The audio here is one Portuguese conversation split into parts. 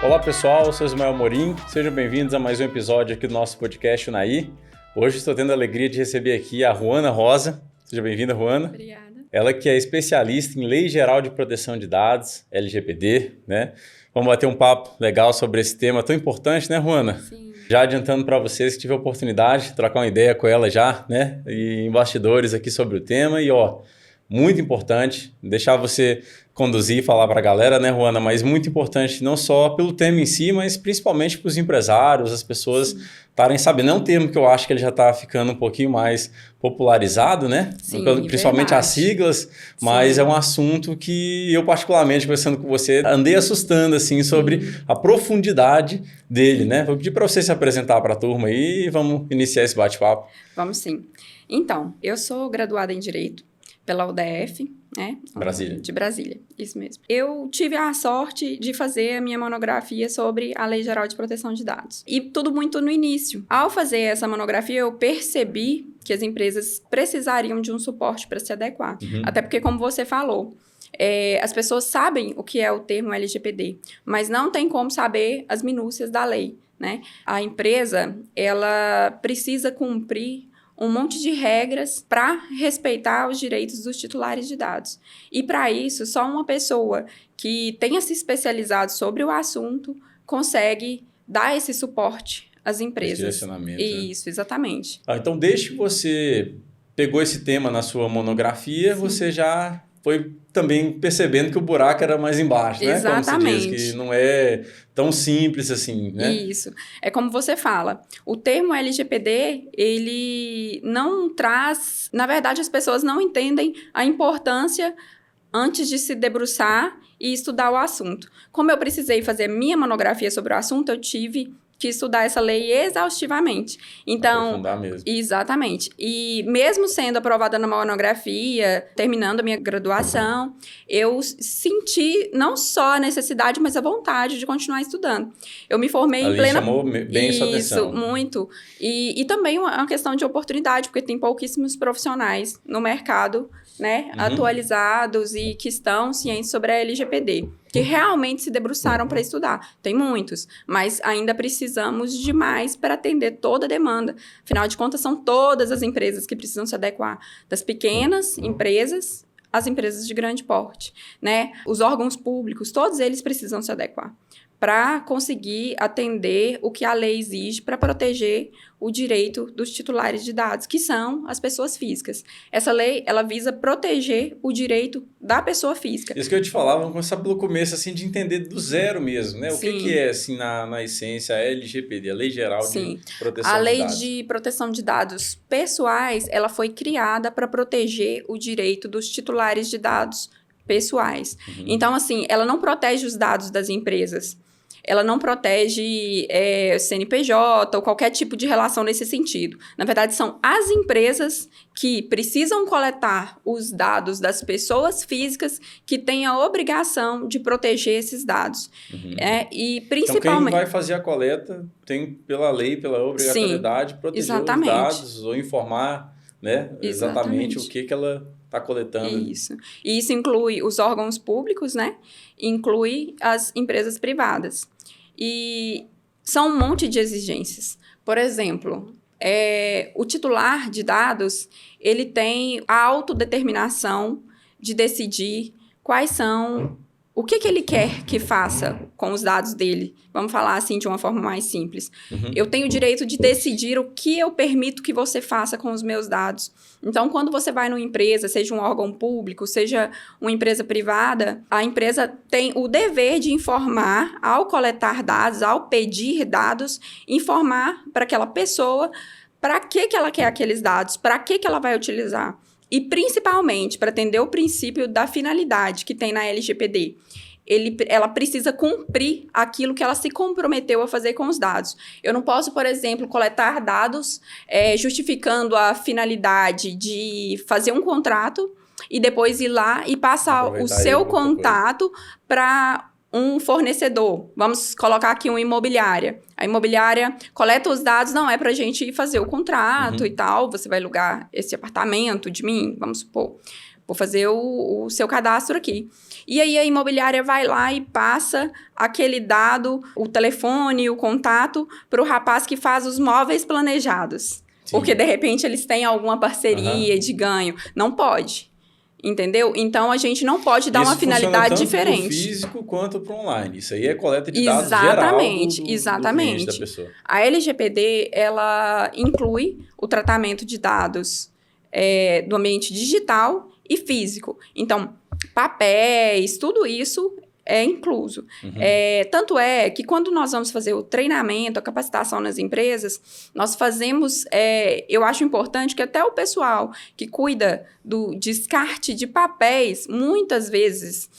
Olá pessoal, eu sou Ismael Morim, sejam bem-vindos a mais um episódio aqui do nosso podcast Unaí. Hoje estou tendo a alegria de receber aqui a Ruana Rosa. Seja bem-vinda, Ruana. Obrigada. Ela que é especialista em Lei Geral de Proteção de Dados, LGPD, né? Vamos bater um papo legal sobre esse tema tão importante, né, Ruana? Sim. Já adiantando para vocês que tive a oportunidade de trocar uma ideia com ela já, né? E em bastidores aqui sobre o tema e, muito importante, deixar você conduzir e falar para a galera, né, Ruana? Mas muito importante não só pelo tema em si, mas principalmente para os empresários, as pessoas estarem sabendo. É um termo que eu acho que ele já está ficando um pouquinho mais popularizado, né? Sim, principalmente verdade. as siglas, mas é um assunto que eu particularmente, conversando com você, andei assustando assim sobre a profundidade dele, né? Vou pedir para você se apresentar para a turma aí e vamos iniciar esse bate-papo. Vamos sim. Então, eu sou graduada em Direito pela UDF, né? Brasília. De Brasília, isso mesmo. Eu tive a sorte de fazer a minha monografia sobre a Lei Geral de Proteção de Dados. E tudo muito no início. Ao fazer essa monografia, eu percebi que as empresas precisariam de um suporte para se adequar. Até porque, como você falou, as pessoas sabem o que é o termo LGPD, mas não tem como saber as minúcias da lei, né? A empresa, ela precisa cumprir um monte de regras para respeitar os direitos dos titulares de dados. E para isso, só uma pessoa que tenha se especializado sobre o assunto consegue dar esse suporte às empresas. Esse direcionamento. Isso, né? Exatamente. Então, desde que você pegou esse tema na sua monografia, você já foi também percebendo que o buraco era mais embaixo, né? Exatamente. Como se diz, que não é tão simples assim, né? Isso. É como você fala, o termo LGPD, ele não traz... Na verdade, as pessoas não entendem a importância antes de se debruçar e estudar o assunto. Como eu precisei fazer minha monografia sobre o assunto, eu tive que estudar essa lei exaustivamente. Então, aprofundar mesmo. Exatamente. E mesmo sendo aprovada na monografia, terminando a minha graduação, eu senti não só a necessidade, mas a vontade de continuar estudando. Eu me formei Ali em plena... chamou bem sua atenção. Isso, muito. E também uma questão de oportunidade, porque tem pouquíssimos profissionais no mercado, né, atualizados e que estão cientes sobre a LGPD, que realmente se debruçaram para estudar. Tem muitos, mas ainda precisamos de mais para atender toda a demanda. Afinal de contas, são todas as empresas que precisam se adequar, das pequenas empresas às empresas de grande porte, né? Os órgãos públicos, todos eles precisam se adequar para conseguir atender o que a lei exige para proteger o direito dos titulares de dados, que são as pessoas físicas. Essa lei, ela visa proteger o direito da pessoa física. Isso que eu ia te falar, vamos começar pelo começo, assim, de entender do zero mesmo, né? O que é, assim, na essência, a LGPD, a Lei Geral de Proteção de Dados? A Lei de Proteção de Dados Pessoais, ela foi criada para proteger o direito dos titulares de dados pessoais. Então, assim, ela não protege os dados das empresas. Ela não protege CNPJ ou qualquer tipo de relação nesse sentido. Na verdade, são as empresas que precisam coletar os dados das pessoas físicas que têm a obrigação de proteger esses dados. E principalmente... Então, quem vai fazer a coleta tem, pela lei, pela obrigatoriedade, proteger os dados ou informar, né, exatamente o que ela está coletando. Isso. E isso inclui os órgãos públicos, né? Inclui as empresas privadas. E são um monte de exigências. Por exemplo, o titular de dados, ele tem a autodeterminação de decidir quais são... O que ele quer que faça com os dados dele? Vamos falar assim de uma forma mais simples. Eu tenho o direito de decidir o que eu permito que você faça com os meus dados. Então, quando você vai numa empresa, seja um órgão público, seja uma empresa privada, a empresa tem o dever de informar, ao coletar dados, ao pedir dados, informar para aquela pessoa para que ela quer aqueles dados, para que ela vai utilizar. E, principalmente, para atender o princípio da finalidade que tem na LGPD. Ela precisa cumprir aquilo que ela se comprometeu a fazer com os dados. Eu não posso, por exemplo, coletar dados justificando a finalidade de fazer um contrato e depois ir lá e passar o seu contato para um fornecedor. Vamos colocar aqui uma imobiliária. A imobiliária coleta os dados, não é para a gente ir fazer o contrato e tal, você vai alugar esse apartamento de mim, vamos supor. vou fazer o seu cadastro aqui. E aí a imobiliária vai lá e passa aquele dado, o telefone, o contato, para o rapaz que faz os móveis planejados. Sim. Porque, de repente, eles têm alguma parceria de ganho. Não pode. Entendeu? Então, a gente não pode dar uma finalidade diferente. Tanto para o físico quanto para o online. Isso aí é coleta de dados geral do cliente da pessoa. A LGPD, ela inclui o tratamento de dados do ambiente digital e físico. Então, papéis, tudo isso é incluso. Tanto é que quando nós vamos fazer o treinamento, a capacitação nas empresas, nós fazemos, eu acho importante que até o pessoal que cuida do descarte de papéis, muitas vezes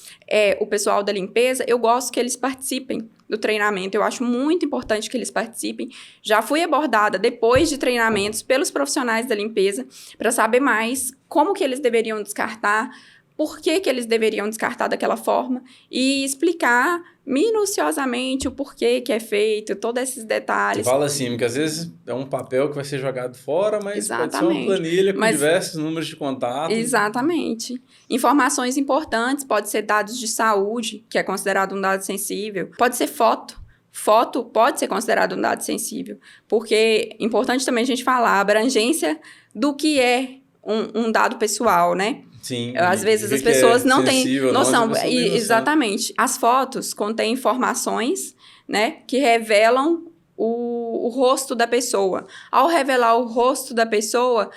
o pessoal da limpeza, eu gosto que eles participem do treinamento, eu acho muito importante que eles participem. Já fui abordada depois de treinamentos pelos profissionais da limpeza para saber mais como que eles deveriam descartar, por que eles deveriam descartar daquela forma e explicar minuciosamente o porquê que é feito, todos esses detalhes. Você fala assim, porque às vezes é um papel que vai ser jogado fora, mas pode ser uma planilha com diversos números de contato. Exatamente. Informações importantes, pode ser dados de saúde, que é considerado um dado sensível, pode ser foto. Foto pode ser considerado um dado sensível, porque é importante também a gente falar a abrangência do que é um dado pessoal, né? Sim. Às vezes as pessoas não têm noção. Exatamente. As fotos contêm informações, né, que revelam o rosto da pessoa. Ao revelar o rosto da pessoa,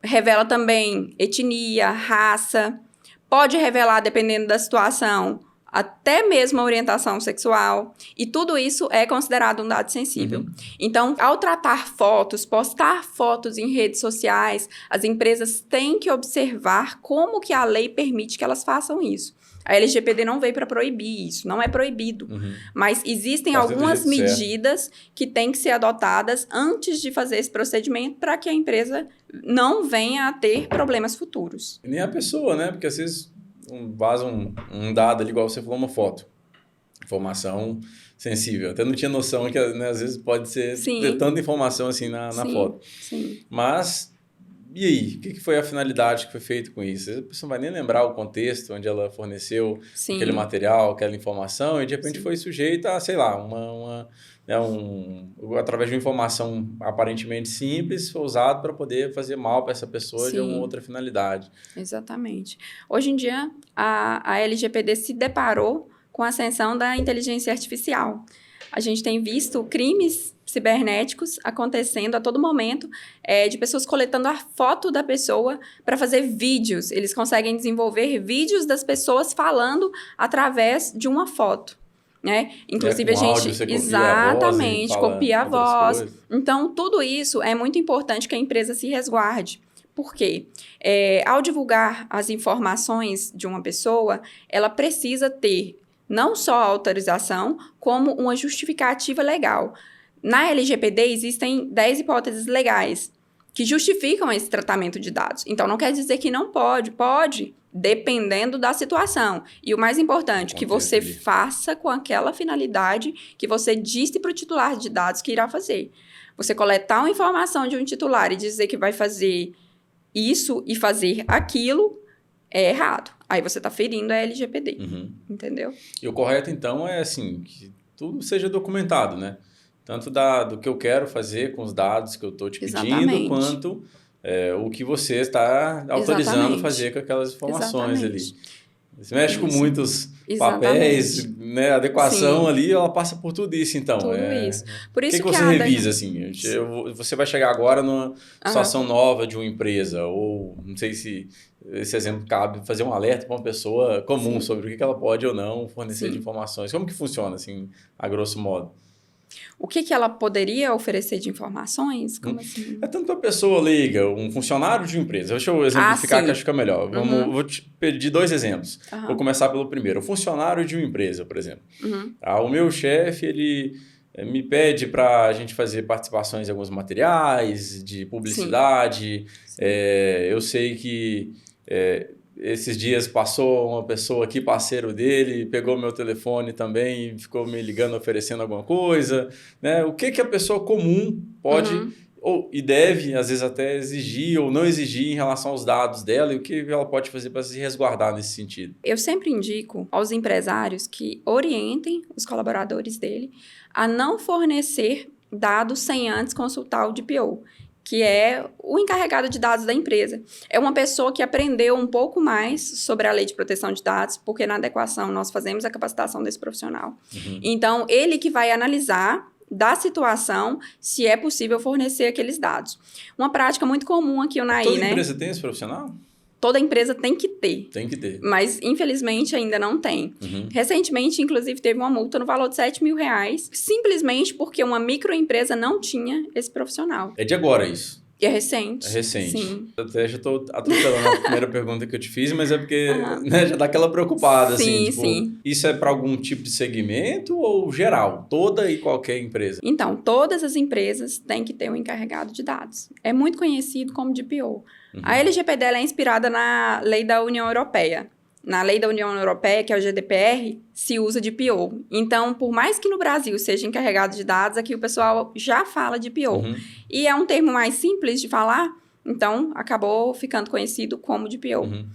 revela também etnia, raça. Pode revelar, dependendo da situação, até mesmo a orientação sexual, e tudo isso é considerado um dado sensível. Então, ao tratar fotos, postar fotos em redes sociais, as empresas têm que observar como que a lei permite que elas façam isso. A LGPD não veio para proibir isso, não é proibido, mas existem algumas medidas que têm que ser adotadas antes de fazer esse procedimento para que a empresa não venha a ter problemas futuros. E nem a pessoa, né? Porque às vezes vaza um dado ali, igual você falou, uma foto. Informação sensível. Até não tinha noção que, né, às vezes pode ter tanta informação assim na foto. Sim. Mas, e aí? O que foi a finalidade que foi feito com isso? A pessoa não vai nem lembrar o contexto onde ela forneceu aquele material, aquela informação, e de repente foi sujeita a, sei lá, através de uma informação aparentemente simples, foi usado para poder fazer mal para essa pessoa de alguma outra finalidade. Exatamente. Hoje em dia, a LGPD se deparou com a ascensão da inteligência artificial. A gente tem visto crimes cibernéticos acontecendo a todo momento, de pessoas coletando a foto da pessoa para fazer vídeos. Eles conseguem desenvolver vídeos das pessoas falando através de uma foto. Né? Inclusive, a gente copia a voz. Então, tudo isso é muito importante que a empresa se resguarde. Por quê? Ao divulgar as informações de uma pessoa, ela precisa ter não só a autorização, como uma justificativa legal. Na LGPD, existem 10 hipóteses legais que justificam esse tratamento de dados. Então, não quer dizer que não pode. Pode, dependendo da situação. E o mais importante, que você faça com aquela finalidade que você disse para o titular de dados que irá fazer. Você coletar uma informação de um titular e dizer que vai fazer isso e fazer aquilo é errado. Aí você está ferindo a LGPD. Entendeu? E o correto, então, é assim, que tudo seja documentado, né? Tanto do que eu quero fazer com os dados que eu estou te pedindo, quanto o que você está autorizando fazer com aquelas informações ali. Você mexe com muitos papéis, né? A adequação ali, ela passa por tudo isso, então. Tudo isso. Por isso que você revisa, assim? Você vai chegar agora numa situação nova de uma empresa, ou não sei se esse exemplo cabe, fazer um alerta para uma pessoa comum sobre o que ela pode ou não fornecer de informações. Como que funciona, assim, a grosso modo? O que ela poderia oferecer de informações? Como assim? É tanto a pessoa leiga, um funcionário de uma empresa. Deixa eu exemplificar que acho que é melhor. Vou te pedir 2 exemplos. Vou começar pelo primeiro. O funcionário de uma empresa, por exemplo. O meu chefe, ele me pede para a gente fazer participações em alguns materiais de publicidade. Eu sei que esses dias passou uma pessoa aqui, parceiro dele, pegou meu telefone também e ficou me ligando, oferecendo alguma coisa, né? O que a pessoa comum pode e deve, às vezes, até exigir ou não exigir em relação aos dados dela e o que ela pode fazer para se resguardar nesse sentido? Eu sempre indico aos empresários que orientem os colaboradores dele a não fornecer dados sem antes consultar o DPO, que é o encarregado de dados da empresa. É uma pessoa que aprendeu um pouco mais sobre a lei de proteção de dados, porque na adequação nós fazemos a capacitação desse profissional. Então, ele que vai analisar da situação se é possível fornecer aqueles dados. Uma prática muito comum aqui, o NAI, Toda empresa tem esse profissional? Toda empresa tem que ter. Tem que ter. Mas, infelizmente, ainda não tem. Recentemente, inclusive, teve uma multa no valor de R$7 mil, simplesmente porque uma microempresa não tinha esse profissional. É de agora isso? E é recente. É recente. Sim. Eu até já estou atropelando a primeira pergunta que eu te fiz, mas é porque né, já dá aquela preocupada. Sim, assim, tipo, sim. Isso é para algum tipo de segmento ou geral? Toda e qualquer empresa? Então, todas as empresas têm que ter um encarregado de dados. É muito conhecido como DPO. A LGPD ela é inspirada na lei da União Europeia. Na lei da União Europeia, que é o GDPR, se usa DPO. Então, por mais que no Brasil seja encarregado de dados, aqui o pessoal já fala DPO. E é um termo mais simples de falar, então acabou ficando conhecido como DPO.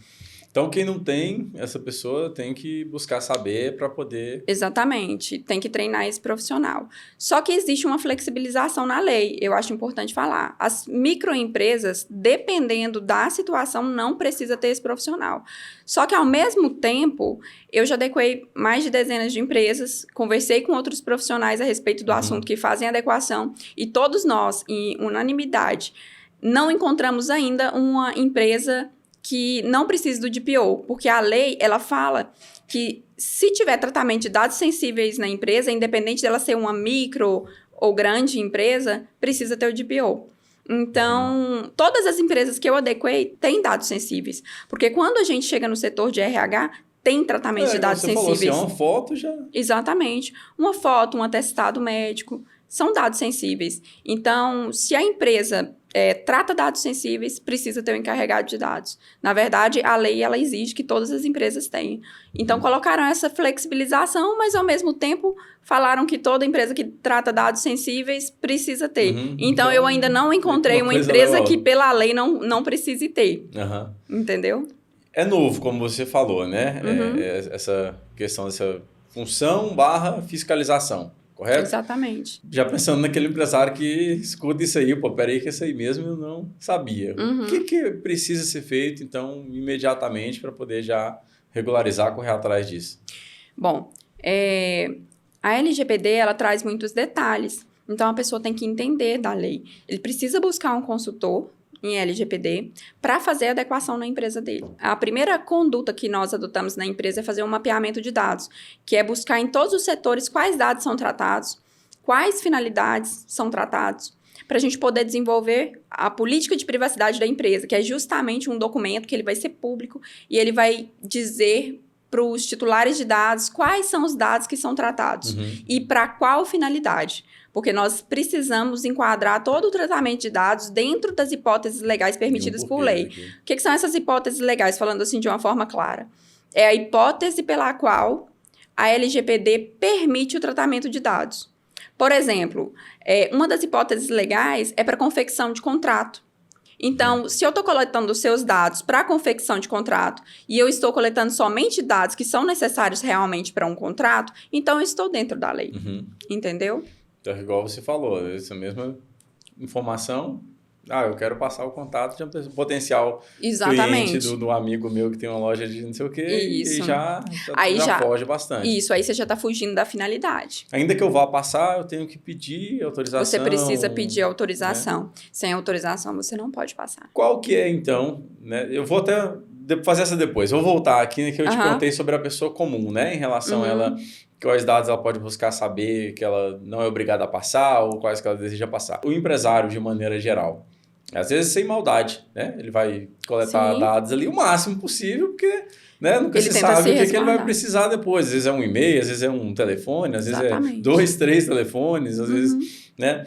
Então, quem não tem, essa pessoa tem que buscar saber para poder... Exatamente, tem que treinar esse profissional. Só que existe uma flexibilização na lei, eu acho importante falar. As microempresas, dependendo da situação, não precisa ter esse profissional. Só que, ao mesmo tempo, eu já adequei mais de dezenas de empresas, conversei com outros profissionais a respeito do assunto que fazem adequação, e todos nós, em unanimidade, não encontramos ainda uma empresa que não precisa do DPO, porque a lei, ela fala que se tiver tratamento de dados sensíveis na empresa, independente dela ser uma micro ou grande empresa, precisa ter o DPO. Então, todas as empresas que eu adequei têm dados sensíveis, porque quando a gente chega no setor de RH, tem tratamento de dados sensíveis. Você falou assim, uma foto já... Exatamente. Uma foto, um atestado médico, são dados sensíveis. Então, se a empresa trata dados sensíveis, precisa ter um encarregado de dados. Na verdade, a lei ela exige que todas as empresas tenham. Então, colocaram essa flexibilização, mas, ao mesmo tempo, falaram que toda empresa que trata dados sensíveis precisa ter. Então, eu ainda não encontrei uma empresa que, pela lei, não precise ter. Entendeu? É novo, como você falou, né? Essa questão dessa função / fiscalização. Correto? Exatamente. Já pensando naquele empresário que escuta isso aí, pô, peraí que isso aí mesmo eu não sabia. O que precisa ser feito, então, imediatamente para poder já regularizar, correr atrás disso? Bom, a LGPD, ela traz muitos detalhes, então a pessoa tem que entender da lei. Ele precisa buscar um consultor em LGPD para fazer a adequação na empresa dele. A primeira conduta que nós adotamos na empresa é fazer um mapeamento de dados, que é buscar em todos os setores quais dados são tratados, quais finalidades são tratados, para a gente poder desenvolver a política de privacidade da empresa, que é justamente um documento que ele vai ser público e ele vai dizer para os titulares de dados quais são os dados que são tratados e para qual finalidade. Porque nós precisamos enquadrar todo o tratamento de dados dentro das hipóteses legais permitidas por lei. O que são essas hipóteses legais, falando assim de uma forma clara? É a hipótese pela qual a LGPD permite o tratamento de dados. Por exemplo, uma das hipóteses legais é para confecção de contrato. Então, se eu estou coletando os seus dados para a confecção de contrato e eu estou coletando somente dados que são necessários realmente para um contrato, então eu estou dentro da lei. Entendeu? Então, igual você falou, essa mesma informação, eu quero passar o contato de um potencial cliente do amigo meu que tem uma loja de não sei o quê, Isso. E já foge bastante. Isso, aí você já está fugindo da finalidade. Ainda que eu vá passar, eu tenho que pedir autorização. Você precisa pedir autorização. Né? Sem autorização, você não pode passar. Qual que é, então, né? Eu vou até fazer essa depois. Vou voltar aqui, né, que eu te perguntei sobre a pessoa comum, né? Em relação a ela... Quais dados ela pode buscar saber que ela não é obrigada a passar ou quais que ela deseja passar. O empresário, de maneira geral, às vezes sem maldade, né? Ele vai coletar dados ali o máximo possível, porque né, nunca se sabe o que ele vai precisar depois. Às vezes é um e-mail, às vezes é um telefone, às vezes é 2, 3 telefones, às vezes... né?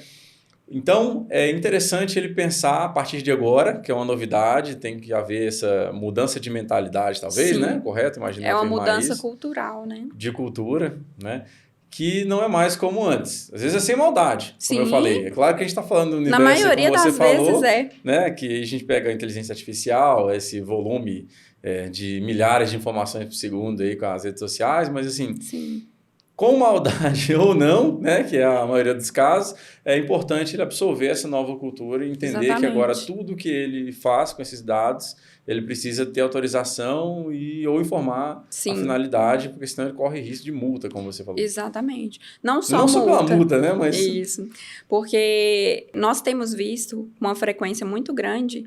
Então, é interessante ele pensar a partir de agora, que é uma novidade, tem que haver essa mudança de mentalidade, talvez, né? Correto? Imagina. É uma mudança cultural, né? De cultura, né? que não é mais como antes. Às vezes é sem maldade, como eu Sim. falei. É claro que a gente está falando do universo, Na maioria como você das falou, vezes é. né, que a gente pega a inteligência artificial, esse volume de milhares de informações por segundo aí com as redes sociais, mas assim, Sim. com maldade ou não, né, que é a maioria dos casos, é importante ele absorver essa nova cultura e entender que agora Exatamente. tudo que ele faz com esses dados, ele precisa ter autorização ou informar a Sim. finalidade, porque senão ele corre risco de multa, como você falou. Exatamente. Não só Não só pela multa. multa, né, mas... Isso. Porque nós temos visto com uma frequência muito grande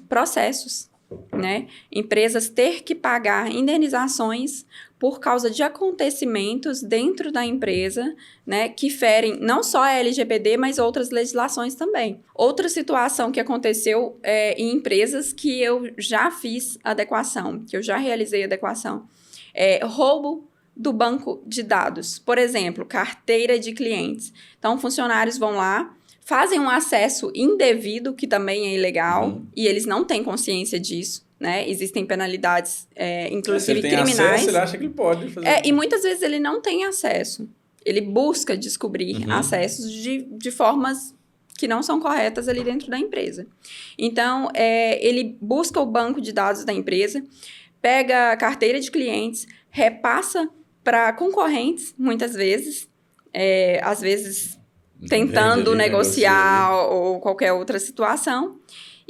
processos, né? Empresas ter que pagar indenizações por causa de acontecimentos dentro da empresa, né, que ferem não só a LGPD, mas outras legislações também. Outra situação que aconteceu em empresas que eu já fiz adequação, que eu já realizei adequação, roubo do banco de dados. Por exemplo, carteira de clientes. Então, funcionários vão lá, fazem um acesso indevido, que também é ilegal, e eles não têm consciência disso. Né? Existem penalidades, inclusive criminais. Se ele tem acesso, ele acha que ele pode fazer. E muitas vezes ele não tem acesso. Ele busca descobrir acessos de formas que não são corretas ali dentro da empresa. Então, ele busca o banco de dados da empresa, pega a carteira de clientes, repassa para concorrentes, muitas vezes, às vezes tentando negociar ou qualquer outra situação,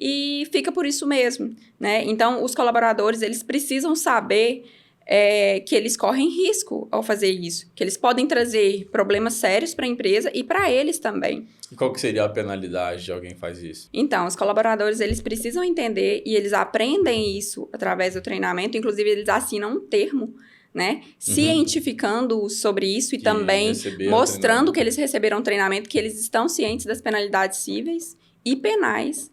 e fica por isso mesmo, né? Então, os colaboradores, eles precisam saber que eles correm risco ao fazer isso, que eles podem trazer problemas sérios para a empresa e para eles também. E qual que seria a penalidade de alguém que faz isso? Então, os colaboradores, eles precisam entender e eles aprendem isso através do treinamento, inclusive eles assinam um termo, né? Cientificando sobre isso e também mostrando que eles receberam treinamento, que eles estão cientes das penalidades cíveis e penais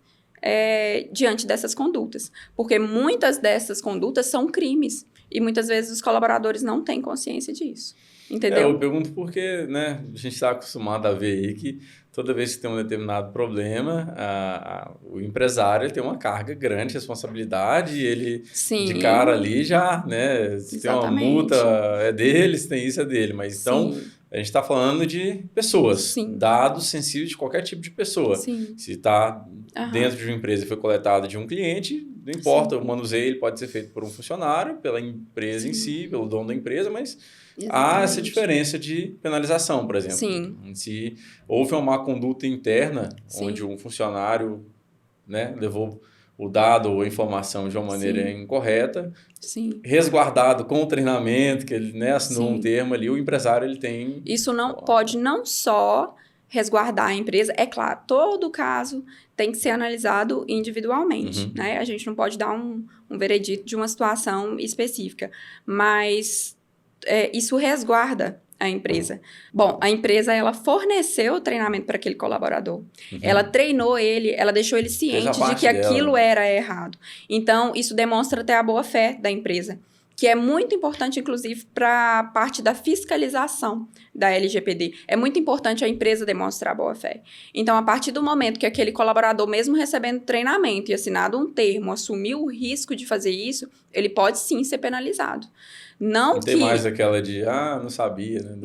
diante dessas condutas. Porque muitas dessas condutas são crimes e muitas vezes os colaboradores não têm consciência disso. Entendeu? Eu pergunto porque, né, a gente está acostumado a ver aí que toda vez que tem um determinado problema, o empresário tem uma carga grande de responsabilidade e ele, de cara ali, já, né, se tem uma multa, é dele, se tem isso, é dele. Mas então, a gente está falando de pessoas, dados sensíveis de qualquer tipo de pessoa. Se está dentro de uma empresa e foi coletado de um cliente, não importa, o manuseio ele pode ser feito por um funcionário, pela empresa em si, pelo dono da empresa, mas... há essa diferença de penalização, por exemplo. Se houve uma má conduta interna, onde um funcionário, né, levou o dado ou a informação de uma maneira incorreta, resguardado com o treinamento, que ele, né, assinou um termo ali, o empresário ele tem... Isso pode não só resguardar a empresa, é claro, todo caso tem que ser analisado individualmente, né? A gente não pode dar um veredito de uma situação específica, mas... isso resguarda a empresa. Bom, a empresa, ela forneceu o treinamento para aquele colaborador. Ela treinou ele, ela deixou ele ciente de que aquilo era errado. Então, isso demonstra até a boa-fé da empresa, que é muito importante, inclusive, para a parte da fiscalização da LGPD. É muito importante a empresa demonstrar boa-fé. Então, a partir do momento que aquele colaborador, mesmo recebendo treinamento e assinado um termo, assumiu o risco de fazer isso, ele pode sim ser penalizado. Não tem mais aquela de, não sabia, né?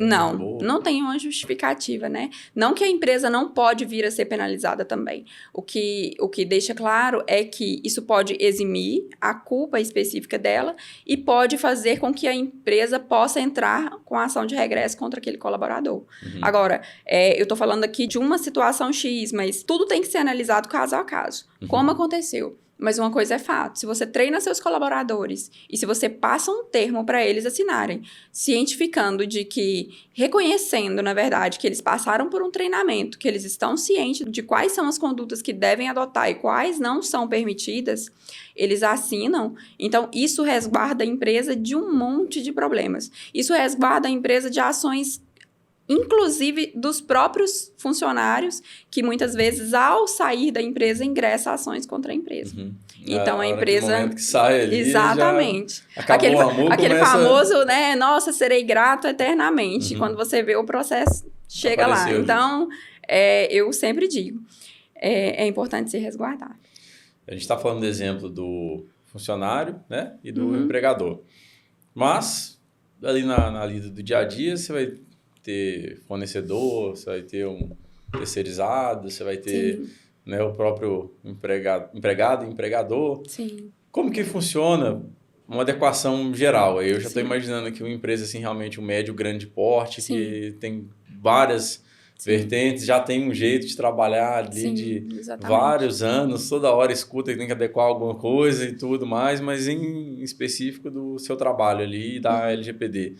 Não tem uma justificativa, né? Não que a empresa não pode vir a ser penalizada também. O que deixa claro é que isso pode eximir a culpa específica dela e pode fazer com que a empresa possa entrar com a ação de regresso contra aquele colaborador. Agora, eu estou falando aqui de uma situação X, mas tudo tem que ser analisado caso a caso. Como aconteceu? Mas uma coisa é fato, se você treina seus colaboradores e se você passa um termo para eles assinarem, cientificando de que, reconhecendo, na verdade, que eles passaram por um treinamento, que eles estão cientes de quais são as condutas que devem adotar e quais não são permitidas, eles assinam, então isso resguarda a empresa de um monte de problemas. Isso resguarda a empresa de ações inclusive dos próprios funcionários, que muitas vezes, ao sair da empresa, ingressa ações contra a empresa. Então, a empresa... momento que sai ali, exatamente. Aquele famoso, né? Nossa, serei grato eternamente. Quando você vê o processo, chega lá. Então, eu sempre digo, é importante se resguardar. A gente está falando do exemplo do funcionário, né? E do empregador. Mas... ali na lida do dia a dia, você vai ter fornecedor, você vai ter um terceirizado, você vai ter, né, o próprio empregado, empregador. Sim. Como que funciona uma adequação geral? Aí eu já estou imaginando aqui uma empresa assim, realmente um médio, grande porte, que tem várias vertentes, já tem um jeito de trabalhar ali de vários anos, toda hora escuta que tem que adequar alguma coisa e tudo mais, mas em específico do seu trabalho ali, da LGPD.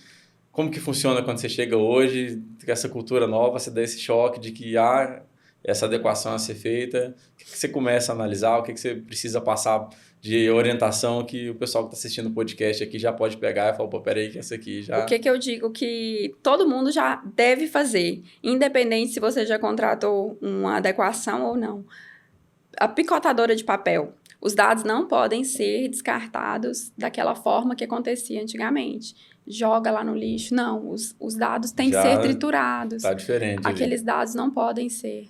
Como que funciona quando você chega hoje, com essa cultura nova, você dá esse choque de que essa adequação a ser feita, o que você começa a analisar, o que você precisa passar de orientação que o pessoal que está assistindo o podcast aqui já pode pegar e falar, pô, peraí que essa aqui já... O que eu digo que todo mundo já deve fazer, independente se você já contratou uma adequação ou não. A picotadora de papel. Os dados não podem ser descartados daquela forma que acontecia antigamente. Joga lá no lixo. Não, os dados têm que ser triturados. Tá diferente. Aqueles dados não podem ser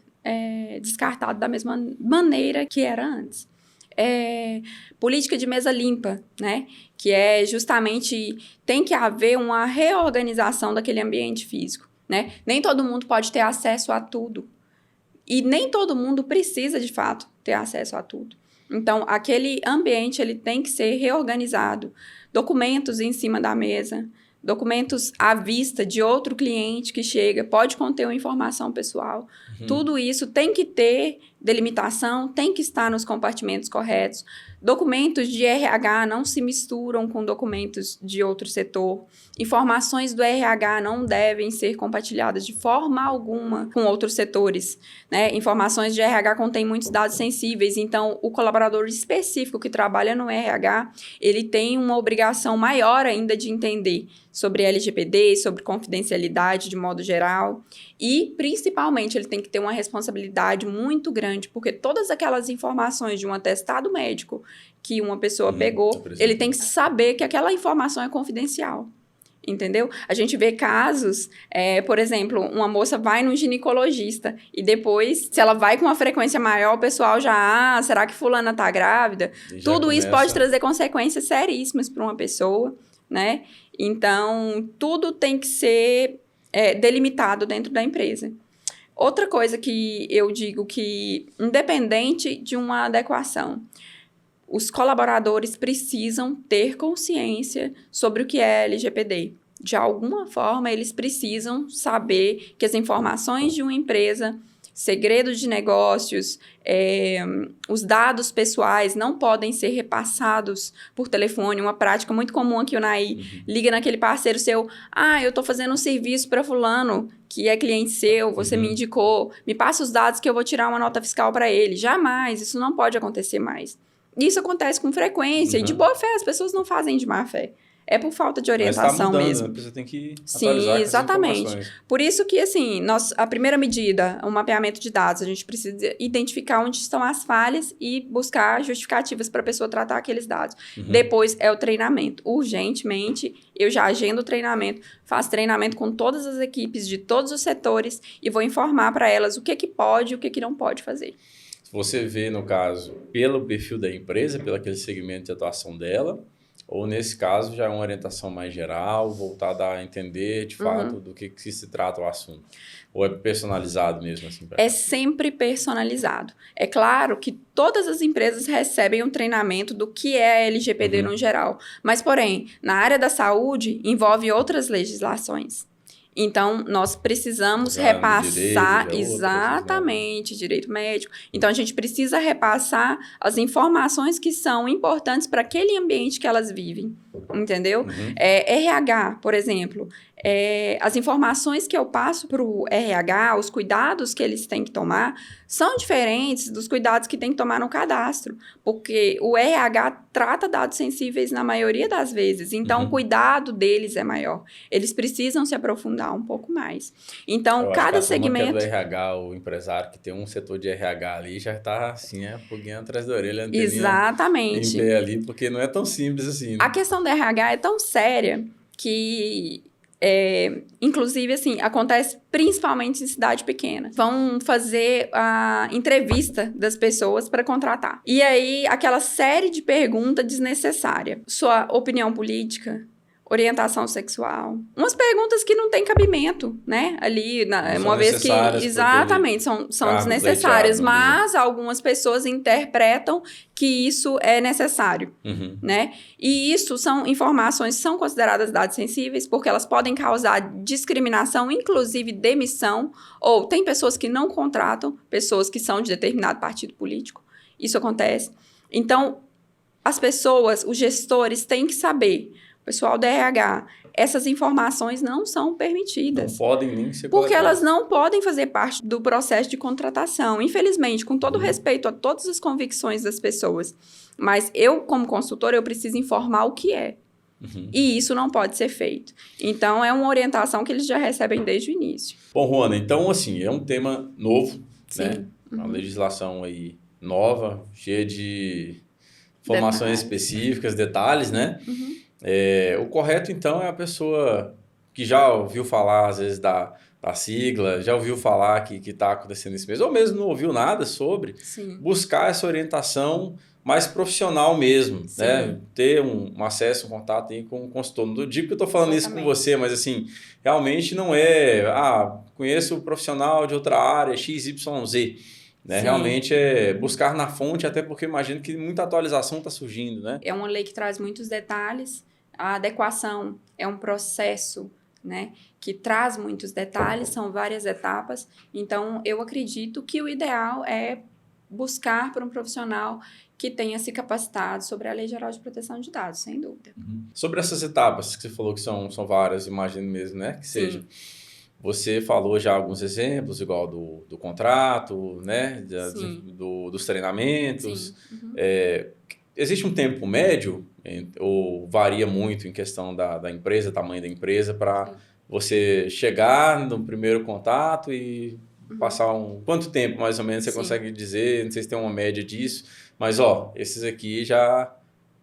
descartados da mesma maneira que era antes. Política de mesa limpa, né? Que é justamente, tem que haver uma reorganização daquele ambiente físico, né? Nem todo mundo pode ter acesso a tudo. E nem todo mundo precisa, de fato, ter acesso a tudo. Então, aquele ambiente, ele tem que ser reorganizado. Documentos em cima da mesa, documentos à vista de outro cliente que chega, pode conter uma informação pessoal. Tudo isso tem que ter delimitação, tem que estar nos compartimentos corretos. Documentos de RH não se misturam com documentos de outro setor. Informações do RH não devem ser compartilhadas de forma alguma com outros setores, né? Informações de RH contêm muitos dados sensíveis, então o colaborador específico que trabalha no RH, ele tem uma obrigação maior ainda de entender sobre LGPD, sobre confidencialidade de modo geral, e principalmente ele tem que ter uma responsabilidade muito grande, porque todas aquelas informações de um atestado médico que uma pessoa pegou, ele tem que saber que aquela informação é confidencial. Entendeu? A gente vê casos, por exemplo, uma moça vai num ginecologista e depois, se ela vai com uma frequência maior, o pessoal já, será que fulana tá grávida? Tudo isso pode trazer consequências seríssimas para uma pessoa, né? Então, tudo tem que ser delimitado dentro da empresa. Outra coisa que eu digo que, independente de uma adequação, os colaboradores precisam ter consciência sobre o que é LGPD. De alguma forma, eles precisam saber que as informações de uma empresa, segredos de negócios, os dados pessoais não podem ser repassados por telefone. Uma prática muito comum aqui, o Naí liga naquele parceiro seu, eu estou fazendo um serviço para fulano, que é cliente seu, você me indicou, me passa os dados que eu vou tirar uma nota fiscal para ele. Jamais, isso não pode acontecer mais. Isso acontece com frequência, e de boa fé, as pessoas não fazem de má fé. É por falta de orientação. Mas tá mudando, mesmo. Né? Você tem que atualizar. Sim, exatamente. Por isso que, assim, a primeira medida, o mapeamento de dados, a gente precisa identificar onde estão as falhas e buscar justificativas para a pessoa tratar aqueles dados. Depois é o treinamento. Urgentemente, eu já agendo o treinamento, faço treinamento com todas as equipes de todos os setores e vou informar para elas o que pode e o que não pode fazer. Você vê, no caso, pelo perfil da empresa, pelo aquele segmento de atuação dela, ou nesse caso já é uma orientação mais geral, voltada a entender de fato do que se trata o assunto? Ou é personalizado mesmo assim? É sempre personalizado. É claro que todas as empresas recebem um treinamento do que é a LGPD no geral, mas, porém, na área da saúde envolve outras legislações. Então, nós precisamos repassar exatamente direito médico. Então, a gente precisa repassar as informações que são importantes para aquele ambiente que elas vivem, entendeu? RH, por exemplo, as informações que eu passo para o RH, os cuidados que eles têm que tomar, são diferentes dos cuidados que tem que tomar no cadastro, porque o RH trata dados sensíveis na maioria das vezes, então o cuidado deles é maior. Eles precisam se aprofundar um pouco mais. Então, cada segmento... do RH, o empresário que tem um setor de RH ali, já está assim, pulguinho atrás da orelha, exatamente. Em pé ali, porque não é tão simples assim. Né? A questão do RH é tão séria que... inclusive, assim, acontece principalmente em cidade pequena. Vão fazer a entrevista das pessoas para contratar. E aí, aquela série de perguntas desnecessárias. Sua opinião política, orientação sexual. Umas perguntas que não têm cabimento, né? Ali, uma vez que... Exatamente, são desnecessárias, mas algumas pessoas interpretam que isso é necessário, né? E isso são informações que são consideradas dados sensíveis, porque elas podem causar discriminação, inclusive demissão, ou tem pessoas que não contratam, pessoas que são de determinado partido político. Isso acontece. Então, as pessoas, os gestores têm que saber... Pessoal da RH, essas informações não são permitidas. Não podem nem ser porque coletadas. elas não podem fazer parte do processo de contratação. Infelizmente, com todo respeito a todas as convicções das pessoas. Mas eu, como consultora, eu preciso informar o que é. E isso não pode ser feito. Então, é uma orientação que eles já recebem desde o início. Bom, Ruana, então, assim, é um tema novo, né? Uma legislação aí nova, cheia de informações específicas, detalhes, né? O correto, então, é a pessoa que já ouviu falar, às vezes, da sigla, já ouviu falar que está acontecendo isso mesmo, ou mesmo não ouviu nada sobre, buscar essa orientação mais profissional mesmo, né? Ter um acesso, um contato aí com o consultor. Não digo que eu estou falando isso com você, mas, assim, realmente não é... conheço o profissional de outra área, XYZ. Né? Realmente é buscar na fonte, até porque imagino que muita atualização está surgindo, né? É uma lei que traz muitos detalhes. A adequação é um processo, né, que traz muitos detalhes, são várias etapas. Então, eu acredito que o ideal é buscar por um profissional que tenha se capacitado sobre a Lei Geral de Proteção de Dados, sem dúvida. Sobre essas etapas que você falou que são várias, imagino mesmo, né? Que seja. Você falou já alguns exemplos, igual do contrato, né? Dos treinamentos. Existe um tempo médio ou varia muito em questão da empresa, tamanho da empresa, para você chegar no primeiro contato e passar quanto tempo mais ou menos você consegue dizer? Não sei se tem uma média disso, mas esses aqui já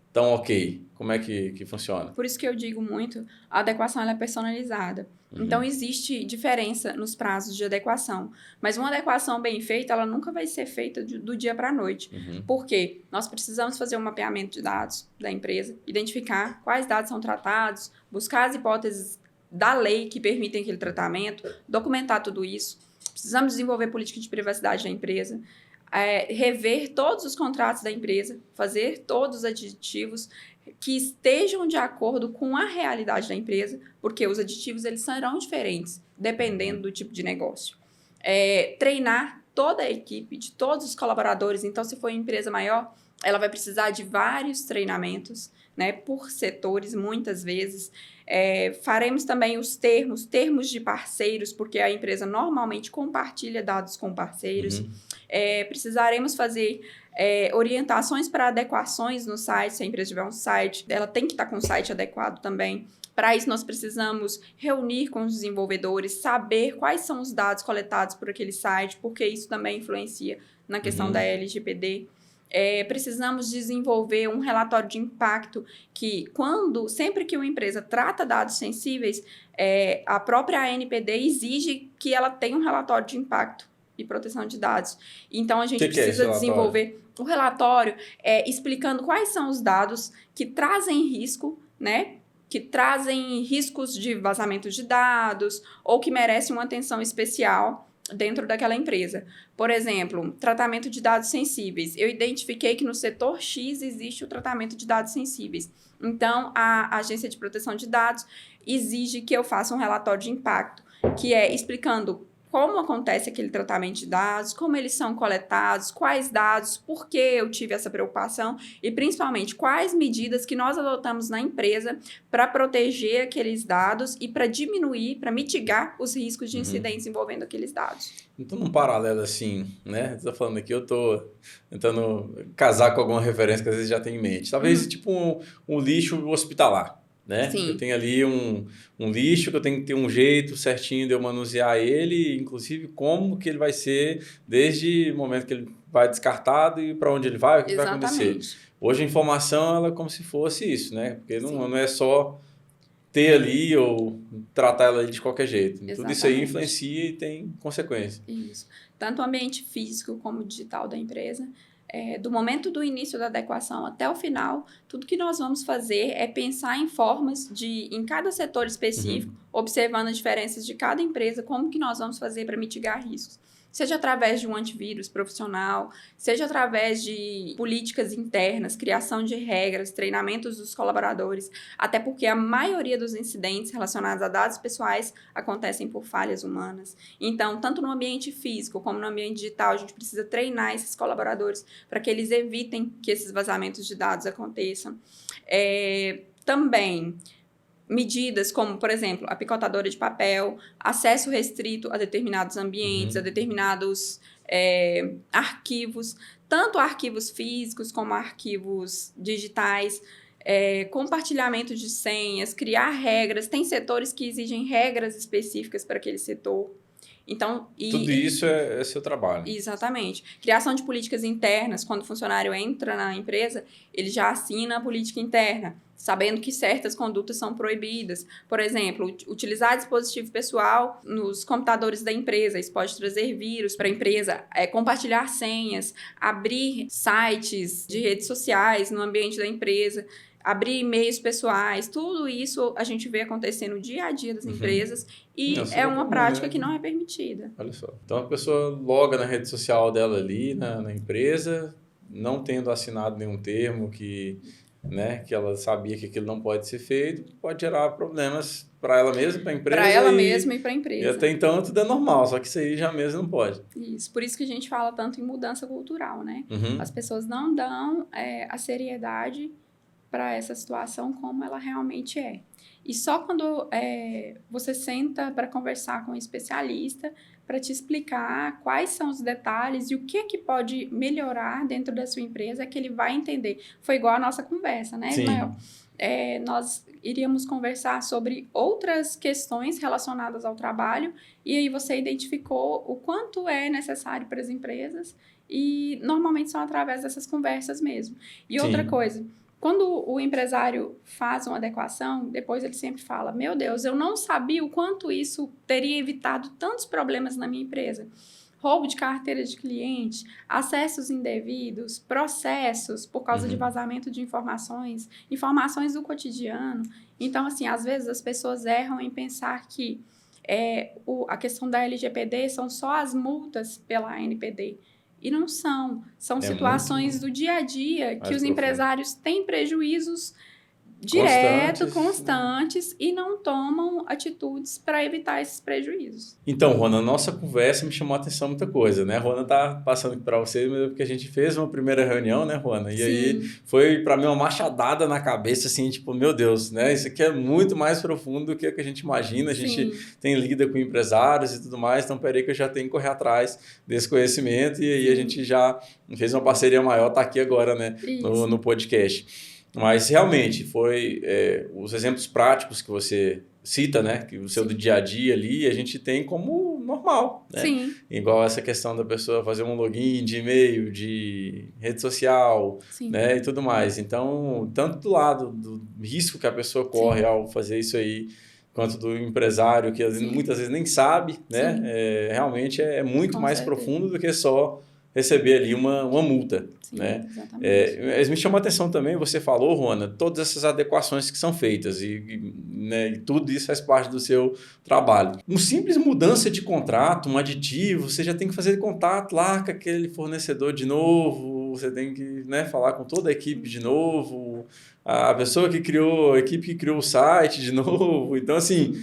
estão ok. Como é que funciona? Por isso que eu digo muito, a adequação ela é personalizada. Então, existe diferença nos prazos de adequação. Mas uma adequação bem feita, ela nunca vai ser feita do dia para a noite. Por quê? Nós precisamos fazer um mapeamento de dados da empresa, identificar quais dados são tratados, buscar as hipóteses da lei que permitem aquele tratamento, documentar tudo isso. Precisamos desenvolver política de privacidade da empresa, rever todos os contratos da empresa, fazer todos os aditivos que estejam de acordo com a realidade da empresa, porque os aditivos eles serão diferentes, dependendo do tipo de negócio. Treinar toda a equipe, de todos os colaboradores. Então, se for uma empresa maior, ela vai precisar de vários treinamentos, né, por setores, muitas vezes. Faremos também os termos de parceiros, porque a empresa normalmente compartilha dados com parceiros. Precisaremos fazer orientações para adequações no site. Se a empresa tiver um site, ela tem que estar com o site adequado também. Para isso, nós precisamos reunir com os desenvolvedores, saber quais são os dados coletados por aquele site, porque isso também influencia na questão da LGPD. Precisamos desenvolver um relatório de impacto que, sempre que uma empresa trata dados sensíveis, a própria ANPD exige que ela tenha um relatório de impacto e proteção de dados. Então, a gente precisa desenvolver um relatório explicando quais são os dados que trazem risco, né? Que trazem riscos de vazamento de dados ou que merecem uma atenção especial dentro daquela empresa. Por exemplo, tratamento de dados sensíveis. Eu identifiquei que no setor X existe o tratamento de dados sensíveis. Então, a Agência de Proteção de Dados exige que eu faça um relatório de impacto, que é explicando como acontece aquele tratamento de dados, como eles são coletados, quais dados, por que eu tive essa preocupação e, principalmente, quais medidas que nós adotamos na empresa para proteger aqueles dados e para diminuir, para mitigar os riscos de incidentes envolvendo aqueles dados. Então, num paralelo assim, né? Você está falando aqui, eu estou tentando casar com alguma referência que às vezes já tem em mente. Talvez tipo um lixo hospitalar. Né? Eu tenho ali um lixo que eu tenho que ter um jeito certinho de eu manusear ele, inclusive como que ele vai ser desde o momento que ele vai descartado e para onde ele vai, o que vai acontecer. Hoje a informação ela é como se fosse isso, né? Porque não é só ter ali ou tratar ela de qualquer jeito. Tudo isso aí influencia e tem consequência. Isso. Tanto o ambiente físico como o digital da empresa. do momento do início da adequação até o final, tudo que nós vamos fazer é pensar em formas de, em cada setor específico, observando as diferenças de cada empresa, como que nós vamos fazer para mitigar riscos. Seja através de um antivírus profissional, seja através de políticas internas, criação de regras, treinamentos dos colaboradores, até porque a maioria dos incidentes relacionados a dados pessoais acontecem por falhas humanas. Então, tanto no ambiente físico como no ambiente digital, a gente precisa treinar esses colaboradores para que eles evitem que esses vazamentos de dados aconteçam. Também medidas como, por exemplo, a picotadora de papel, acesso restrito a determinados ambientes, a determinados arquivos, tanto arquivos físicos como arquivos digitais, compartilhamento de senhas, criar regras. Tem setores que exigem regras específicas para aquele setor. Então, tudo isso é seu trabalho. Exatamente. Criação de políticas internas. Quando o funcionário entra na empresa, ele já assina a política interna, sabendo que certas condutas são proibidas. Por exemplo, utilizar dispositivo pessoal nos computadores da empresa. Isso pode trazer vírus para a empresa. Compartilhar senhas, abrir sites de redes sociais no ambiente da empresa, abrir e-mails pessoais, tudo isso a gente vê acontecer no dia a dia das empresas e é uma prática que não é permitida. Olha só. Então a pessoa loga na rede social dela ali, na empresa, não tendo assinado nenhum termo que ela sabia que aquilo não pode ser feito, pode gerar problemas para ela mesma, para a empresa. Para ela mesma e para a empresa. E até então tudo é normal, só que isso aí já mesmo não pode. Isso, por isso que a gente fala tanto em mudança cultural, né? As pessoas não dão a seriedade para essa situação como ela realmente é. E só quando você senta para conversar com um especialista para te explicar quais são os detalhes e o que pode melhorar dentro da sua empresa é que ele vai entender. Foi igual a nossa conversa, né, Ismael? Nós iríamos conversar sobre outras questões relacionadas ao trabalho e aí você identificou o quanto é necessário para as empresas e normalmente são através dessas conversas mesmo. E outra coisa, quando o empresário faz uma adequação, depois ele sempre fala, meu Deus, eu não sabia o quanto isso teria evitado tantos problemas na minha empresa. Roubo de carteira de cliente, acessos indevidos, processos por causa de vazamento de informações do cotidiano. Então, assim, às vezes as pessoas erram em pensar que a questão da LGPD são só as multas pela ANPD. E não são situações do dia a dia que os empresários têm prejuízos constantes e não tomam atitudes para evitar esses prejuízos. Então, Rona, a nossa conversa me chamou a atenção muita coisa, né? A Rona tá passando aqui para vocês, mas é porque a gente fez uma primeira reunião, né, Rona? E aí foi para mim uma machadada na cabeça, assim, tipo, meu Deus, né? Isso aqui é muito mais profundo do que a gente imagina. A gente lida com empresários e tudo mais, então peraí que eu já tenho que correr atrás desse conhecimento e aí a gente já fez uma parceria maior, tá aqui agora, né, no podcast. Mas realmente foi os exemplos práticos que você cita, né? Que o seu do dia a dia ali, a gente tem como normal, né? Sim. Igual essa questão da pessoa fazer um login de e-mail, de rede social, né? E tudo mais. Então, tanto do lado do risco que a pessoa corre ao fazer isso aí, quanto do empresário, que muitas vezes nem sabe, né? Realmente é muito mais profundo do que só receber ali uma multa. Sim, né? Exatamente. Me chamou a atenção também, você falou, Rona, todas essas adequações que são feitas e tudo isso faz parte do seu trabalho. Uma simples mudança de contrato, um aditivo, você já tem que fazer contato lá com aquele fornecedor de novo, você tem que falar com toda a equipe de novo, a pessoa que criou, a equipe que criou o site de novo. Então, assim,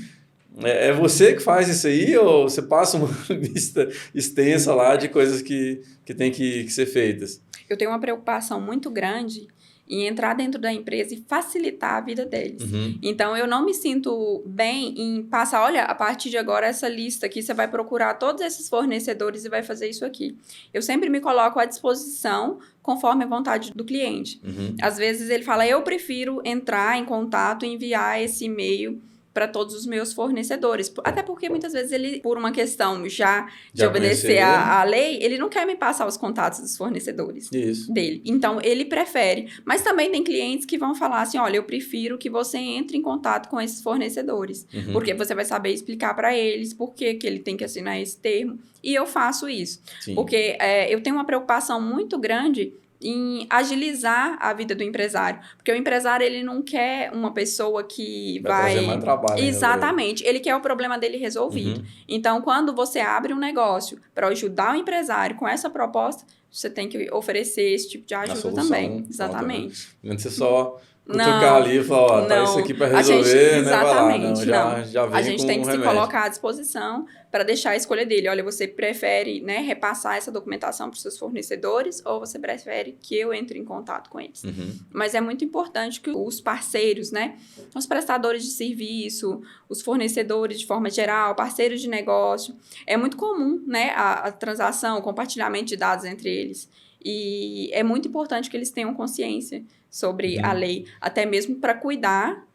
é você que faz isso aí ou você passa uma lista extensa lá de coisas que tem que ser feitas? Eu tenho uma preocupação muito grande em entrar dentro da empresa e facilitar a vida deles. Então, eu não me sinto bem em passar, olha, a partir de agora, essa lista aqui, você vai procurar todos esses fornecedores e vai fazer isso aqui. Eu sempre me coloco à disposição conforme a vontade do cliente. Às vezes, ele fala, eu prefiro entrar em contato e enviar esse e-mail para todos os meus fornecedores. Até porque muitas vezes ele, por uma questão já de Já obedecer conhecer, à lei, ele não quer me passar os contatos dos fornecedores Isso. dele. Então, ele prefere. Mas também tem clientes que vão falar assim, olha, eu prefiro que você entre em contato com esses fornecedores. Uhum. Porque você vai saber explicar para eles por que ele tem que assinar esse termo. E eu faço isso. Sim. Porque eu tenho uma preocupação muito grande em agilizar a vida do empresário. Porque o empresário, ele não quer uma pessoa que vai... trazer mais trabalho. Exatamente. Ele quer o problema dele resolvido. Uhum. Então, quando você abre um negócio para ajudar o empresário com essa proposta, você tem que oferecer esse tipo de ajuda solução também. Exatamente. Pronta, né? Não você só cutucar ali e falar, ó, tá isso aqui para resolver, né? Vai lá. Não, já vem a gente com tem que remédio. se colocar à disposição para deixar a escolha dele. Olha, você prefere, né, repassar essa documentação para os seus fornecedores ou você prefere que eu entre em contato com eles? Uhum. Mas é muito importante que os parceiros, né, os prestadores de serviço, os fornecedores de forma geral, parceiros de negócio, é muito comum, né, a transação, o compartilhamento de dados entre eles. E é muito importante que eles tenham consciência sobre a lei, até mesmo para cuidar,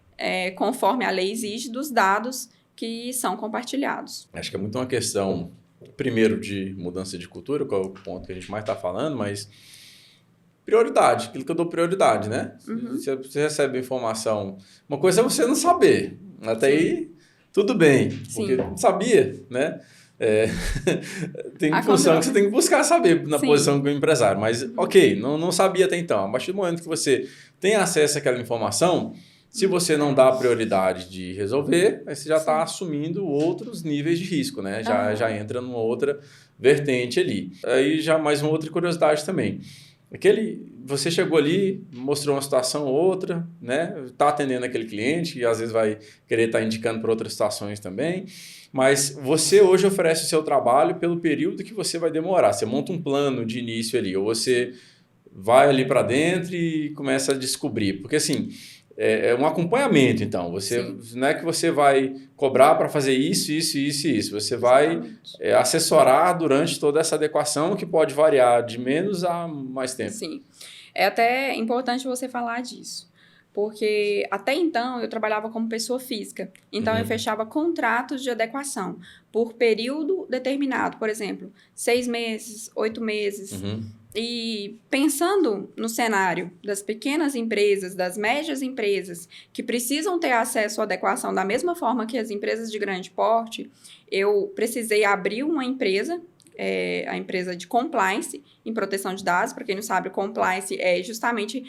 conforme a lei exige, dos dados que são compartilhados. Acho que é muito uma questão, primeiro, de mudança de cultura, qual é o ponto que a gente mais está falando, mas prioridade, aquilo que eu dou prioridade, né? Uhum. Você recebe informação, uma coisa é você não saber, até aí tudo bem, porque não sabia, né? Tem função que você tem que buscar saber na posição do empresário, mas ok, não sabia até então. A partir do momento que você tem acesso àquela informação, se você não dá prioridade de resolver, aí você já está assumindo outros níveis de risco, né? Já entra numa outra vertente ali. Aí já mais uma outra curiosidade também. Você chegou ali, mostrou uma situação ou outra, né? Está atendendo aquele cliente e às vezes vai querer estar indicando para outras situações também. Mas você hoje oferece o seu trabalho pelo período que você vai demorar. Você monta um plano de início ali, ou você vai ali para dentro e começa a descobrir. Porque assim, é um acompanhamento, então. Não é que você vai cobrar para fazer isso. Você vai assessorar durante toda essa adequação que pode variar de menos a mais tempo. Sim. É até importante você falar disso. Porque até então eu trabalhava como pessoa física. Então eu fechava contratos de adequação por período determinado. Por exemplo, 6 meses, 8 meses. E pensando no cenário das pequenas empresas, das médias empresas, que precisam ter acesso à adequação da mesma forma que as empresas de grande porte, eu precisei abrir uma empresa, a empresa de compliance em proteção de dados. Para quem não sabe, compliance justamente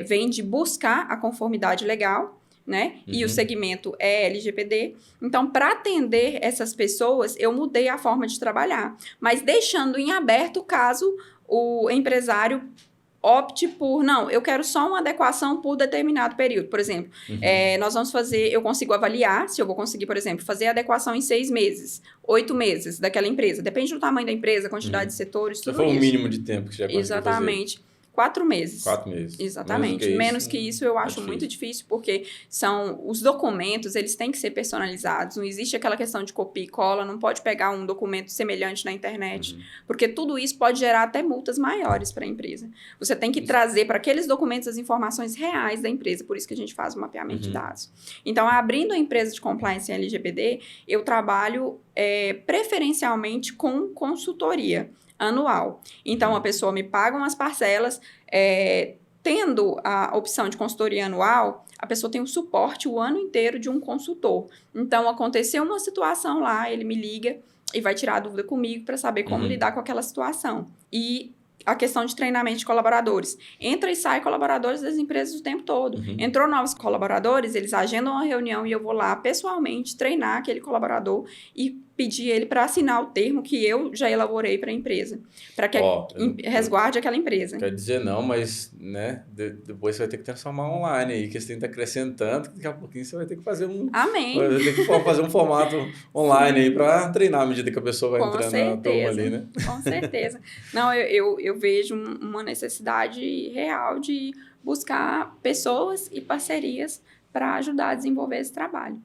vem de buscar a conformidade legal, né? E o segmento é LGPD. Então, para atender essas pessoas, eu mudei a forma de trabalhar, mas deixando em aberto caso o empresário opte por, não, eu quero só uma adequação por determinado período. Por exemplo, nós vamos fazer, eu consigo avaliar se eu vou conseguir, por exemplo, fazer a adequação em 6 meses, 8 meses daquela empresa. Depende do tamanho da empresa, quantidade de setores, tudo isso. Qual foi o mínimo de tempo que você já conseguiu Exatamente. Fazer? 4 meses. 4 meses. Exatamente. Menos que isso eu acho muito difícil, porque os documentos, eles têm que ser personalizados. Não existe aquela questão de copia e cola, não pode pegar um documento semelhante na internet, porque tudo isso pode gerar até multas maiores para a empresa. Você tem que trazer para aqueles documentos as informações reais da empresa, por isso que a gente faz o mapeamento de dados. Então, abrindo a empresa de compliance em LGPD, eu trabalho preferencialmente com consultoria anual. Então, a pessoa me paga umas parcelas, tendo a opção de consultoria anual, a pessoa tem o suporte o ano inteiro de um consultor. Então, aconteceu uma situação lá, ele me liga e vai tirar a dúvida comigo para saber como lidar com aquela situação. E a questão de treinamento de colaboradores. Entra e sai colaboradores das empresas o tempo todo. Entrou novos colaboradores, eles agendam uma reunião e eu vou lá pessoalmente treinar aquele colaborador e pedir ele para assinar o termo que eu já elaborei para a empresa, para que resguarde aquela empresa. Quer dizer não, mas né, depois você vai ter que transformar online aí, que você tem que estar crescendo tanto que daqui a pouquinho você vai ter que fazer Amém. Vai ter que fazer um formato online aí para treinar à medida que a pessoa vai entrando na turma ali, né? Com certeza. Não, eu vejo uma necessidade real de buscar pessoas e parcerias para ajudar a desenvolver esse trabalho.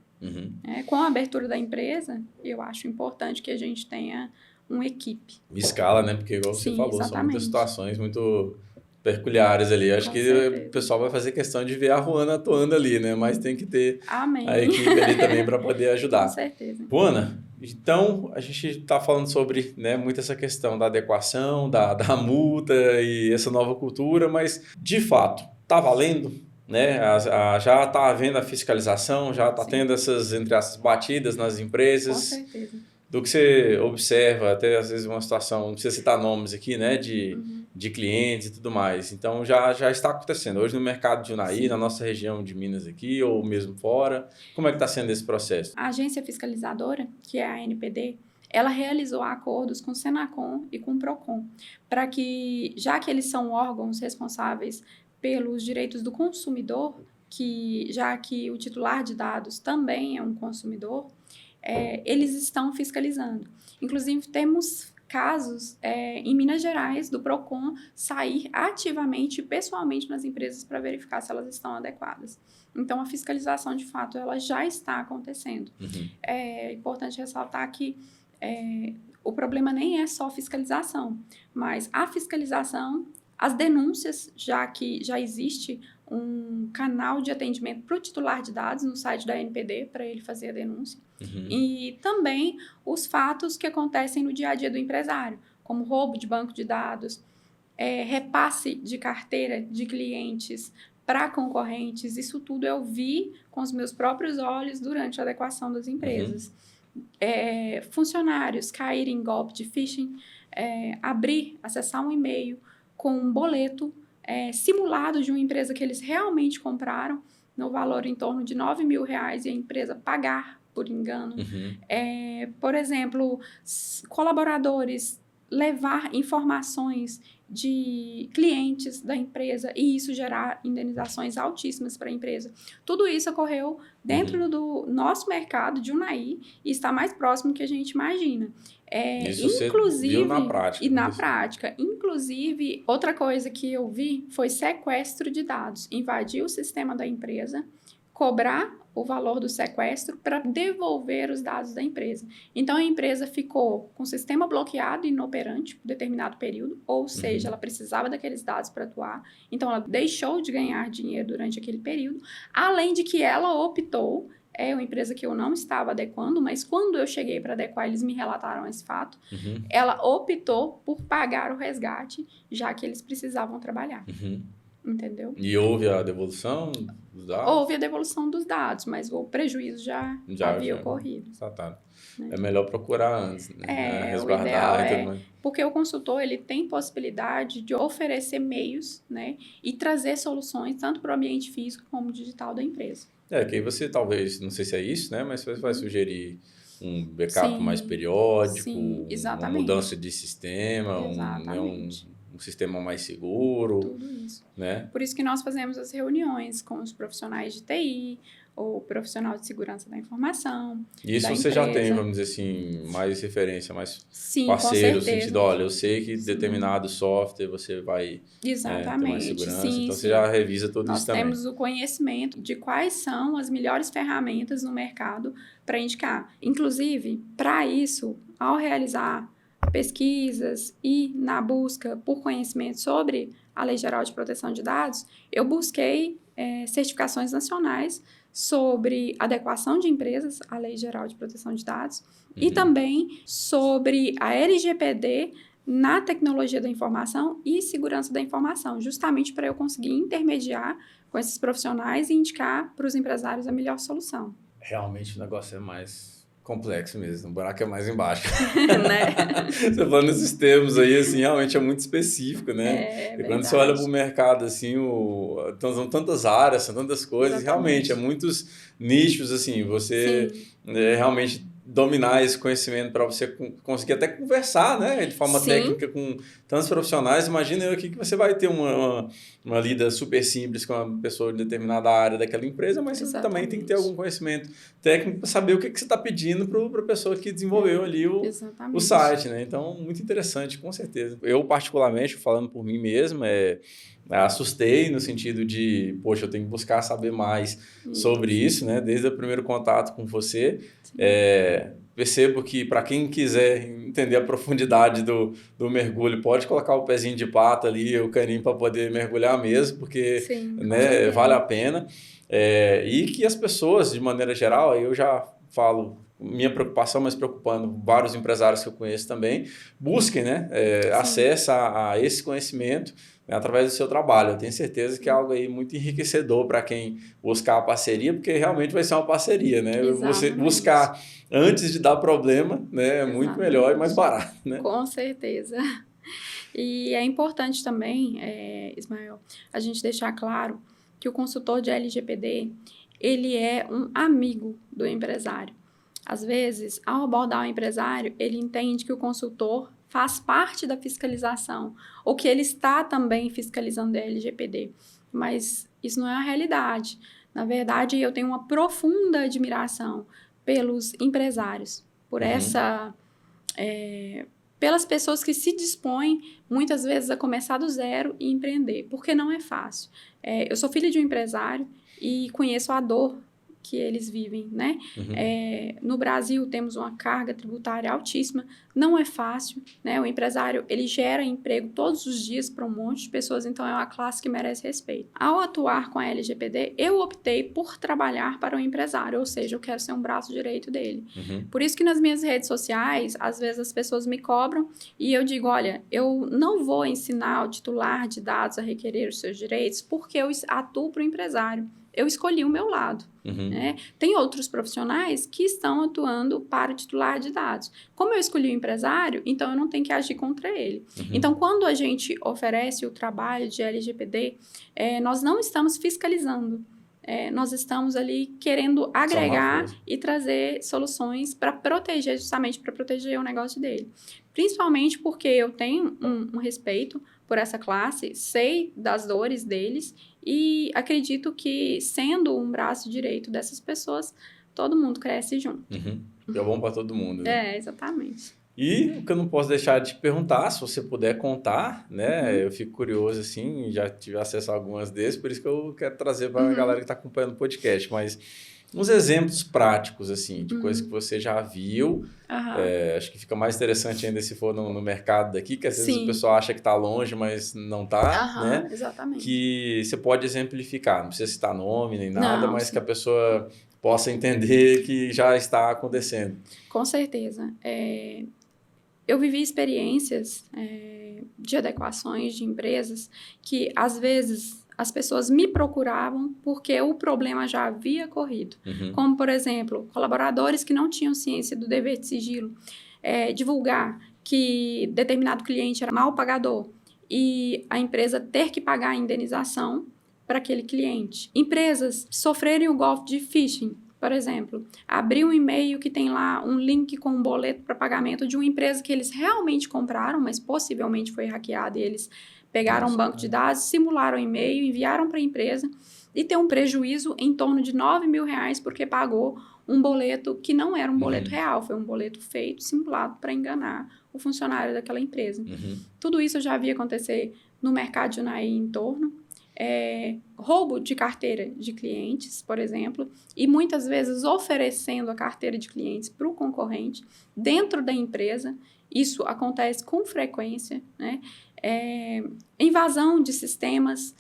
Com a abertura da empresa, eu acho importante que a gente tenha uma equipe. Escala, né? Porque igual você falou, exatamente. são muitas situações muito peculiares ali. Acho Com que certeza. o pessoal vai fazer questão de ver a Ruana atuando ali, né? Mas tem que ter Amém. a equipe ali também para poder ajudar. Com certeza. Ruana, então a gente está falando sobre, né, muito essa questão da adequação, da multa e essa nova cultura, mas de fato, está valendo? Né? Já está havendo a fiscalização, já está tendo essas, entre essas batidas nas empresas. Com certeza. Do que você observa, até às vezes uma situação, não precisa citar nomes aqui, né, de clientes e tudo mais. Então, já está acontecendo. Hoje no mercado de Unai, na nossa região de Minas aqui, ou mesmo fora, como é que está sendo esse processo? A agência fiscalizadora, que é a ANPD, ela realizou acordos com o Senacom e com o Procon, para que, já que eles são órgãos responsáveis pelos direitos do consumidor, já que o titular de dados também é um consumidor, eles estão fiscalizando. Inclusive, temos casos em Minas Gerais do Procon sair ativamente, pessoalmente nas empresas para verificar se elas estão adequadas. Então, a fiscalização, de fato, ela já está acontecendo. É importante ressaltar que o problema nem é só fiscalização, mas a fiscalização, as denúncias, já que já existe um canal de atendimento para o titular de dados no site da ANPD para ele fazer a denúncia. E também os fatos que acontecem no dia a dia do empresário, como roubo de banco de dados, repasse de carteira de clientes para concorrentes. Isso tudo eu vi com os meus próprios olhos durante a adequação das empresas. Funcionários caírem em golpe de phishing, acessar um e-mail com um boleto simulado de uma empresa que eles realmente compraram, no valor em torno de R$9 mil, e a empresa pagar por engano. Por exemplo, colaboradores levar informações de clientes da empresa e isso gerar indenizações altíssimas para a empresa. Tudo isso ocorreu dentro do nosso mercado de Unai e está mais próximo do que a gente imagina. Isso inclusive, você viu na prática. E na prática. Inclusive, outra coisa que eu vi foi sequestro de dados. Invadir o sistema da empresa, cobrar o valor do sequestro para devolver os dados da empresa. Então, a empresa ficou com o sistema bloqueado e inoperante por determinado período, ou seja, ela precisava daqueles dados para atuar. Então, ela deixou de ganhar dinheiro durante aquele período, além de que ela optou, uma empresa que eu não estava adequando, mas quando eu cheguei para adequar, eles me relataram esse fato, ela optou por pagar o resgate, já que eles precisavam trabalhar. Entendeu? E houve a devolução dos dados? Houve a devolução dos dados, mas o prejuízo já havia ocorrido. Né? É melhor procurar antes, né? Resguardar e tudo mais. Porque o consultor ele tem possibilidade de oferecer meios, né, e trazer soluções tanto para o ambiente físico como digital da empresa. Que aí você talvez, não sei se é isso, né, mas você vai sugerir um backup mais periódico, uma mudança de sistema, um sistema mais seguro. Tudo isso. Né? Por isso que nós fazemos as reuniões com os profissionais de TI, ou profissional de segurança da informação. E isso você já tem, vamos dizer assim, mais referência, mais Sim, parceiro, no sentido, olha, eu sei que determinado software você vai ter mais segurança, então você já revisa tudo isso também. Nós temos o conhecimento de quais são as melhores ferramentas no mercado para indicar. Inclusive, para isso, ao realizar pesquisas e na busca por conhecimento sobre a Lei Geral de Proteção de Dados, eu busquei certificações nacionais sobre adequação de empresas à Lei Geral de Proteção de Dados e também sobre a LGPD na tecnologia da informação e segurança da informação, justamente para eu conseguir intermediar com esses profissionais e indicar para os empresários a melhor solução. Realmente o negócio é mais complexo mesmo, o buraco é mais embaixo. Né? Você falando nesses termos aí, assim, realmente é muito específico, né? E quando você olha para o mercado, assim, são tantas áreas, são tantas coisas, realmente, é muitos nichos, assim, você realmente dominar esse conhecimento para você conseguir até conversar, né, de forma técnica com tantos profissionais. Imagina eu aqui que você vai ter uma lida super simples com uma pessoa de determinada área daquela empresa, mas você também tem que ter algum conhecimento técnico para saber o que você está pedindo para a pessoa que desenvolveu ali o site, né? Então, muito interessante, com certeza. Eu, particularmente, falando por mim mesmo, assustei no sentido de, poxa, eu tenho que buscar saber mais sobre isso, né? Desde o primeiro contato com você. Percebo que para quem quiser entender a profundidade do mergulho, pode colocar o pezinho de pato ali, o caninho para poder mergulhar mesmo, porque Sim, né, vale a pena. E que as pessoas, de maneira geral, aí eu já falo minha preocupação, mas preocupando vários empresários que eu conheço também, busquem, né, acesso a esse conhecimento, né, através do seu trabalho. Eu tenho certeza que é algo aí muito enriquecedor para quem buscar a parceria, porque realmente vai ser uma parceria, né? Você buscar antes de dar problema, né, é muito melhor e mais barato, né? Com certeza. E é importante também, Ismael, a gente deixar claro que o consultor de LGPD, ele é um amigo do empresário. Às vezes, ao abordar o empresário, ele entende que o consultor faz parte da fiscalização, ou que ele está também fiscalizando a LGPD. Mas isso não é a realidade. Na verdade, eu tenho uma profunda admiração pelos empresários, por pelas pessoas que se dispõem, muitas vezes, a começar do zero e empreender, porque não é fácil. Eu sou filha de um empresário e conheço a dor que eles vivem, né? No Brasil, temos uma carga tributária altíssima, não é fácil, né? O empresário, ele gera emprego todos os dias para um monte de pessoas, então é uma classe que merece respeito. Ao atuar com a LGPD, eu optei por trabalhar para o empresário, ou seja, eu quero ser um braço direito dele. Por isso que nas minhas redes sociais, às vezes as pessoas me cobram e eu digo, olha, eu não vou ensinar o titular de dados a requerer os seus direitos porque eu atuo para o empresário. Eu escolhi o meu lado. Né? Tem outros profissionais que estão atuando para o titular de dados. Como eu escolhi o empresário, então eu não tenho que agir contra ele. Então, quando a gente oferece o trabalho de LGPD, nós não estamos fiscalizando. Nós estamos ali querendo agregar e trazer soluções para proteger, justamente para proteger o negócio dele. Principalmente porque eu tenho um respeito por essa classe, sei das dores deles e acredito que, sendo um braço direito dessas pessoas, todo mundo cresce junto. É bom para todo mundo, né? Exatamente. E o que eu não posso deixar de te perguntar, se você puder contar, né? Eu fico curioso, assim, já tive acesso a algumas desses, por isso que eu quero trazer para a galera que está acompanhando o podcast, mas uns exemplos práticos, assim, de coisas que você já viu. Acho que fica mais interessante ainda se for no mercado daqui, que às vezes o pessoal acha que está longe, mas não está, né? Exatamente. Que você pode exemplificar, não precisa citar nome nem nada, mas que a pessoa possa entender que já está acontecendo. Com certeza. Eu vivi experiências de adequações de empresas que, às vezes, as pessoas me procuravam porque o problema já havia ocorrido. Como, por exemplo, colaboradores que não tinham ciência do dever de sigilo, divulgar que determinado cliente era mal pagador e a empresa ter que pagar a indenização para aquele cliente. Empresas sofrerem o golpe de phishing, por exemplo, abrir um e-mail que tem lá um link com um boleto para pagamento de uma empresa que eles realmente compraram, mas possivelmente foi hackeada e eles pegaram um banco de dados, simularam o e-mail, enviaram para a empresa e ter um prejuízo em torno de R$9 mil porque pagou um boleto que não era um boleto real, foi um boleto feito, simulado para enganar o funcionário daquela empresa. Tudo isso eu já vi acontecer no mercado de Unai e em torno. Roubo de carteira de clientes, por exemplo, e muitas vezes oferecendo a carteira de clientes para o concorrente dentro da empresa. Isso acontece com frequência, né? Invasão de sistemas,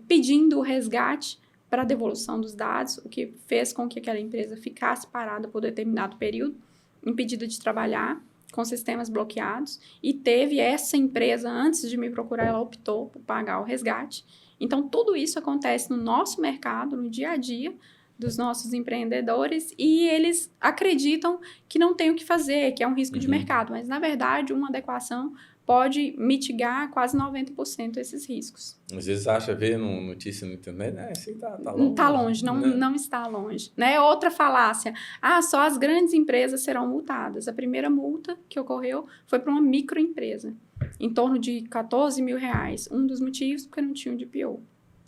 pedindo o resgate para a devolução dos dados, o que fez com que aquela empresa ficasse parada por determinado período, impedida de trabalhar, com sistemas bloqueados, e teve essa empresa, antes de me procurar, ela optou por pagar o resgate. Então, tudo isso acontece no nosso mercado, no dia a dia dos nossos empreendedores, e eles acreditam que não tem o que fazer, que é um risco de mercado, mas, na verdade, uma adequação pode mitigar quase 90% esses riscos. Às vezes vê notícia na internet, isso aí tá longe. Está longe, não está longe. Né? Outra falácia, só as grandes empresas serão multadas. A primeira multa que ocorreu foi para uma microempresa, em torno de R$14 mil. Um dos motivos, porque não tinha o DPO.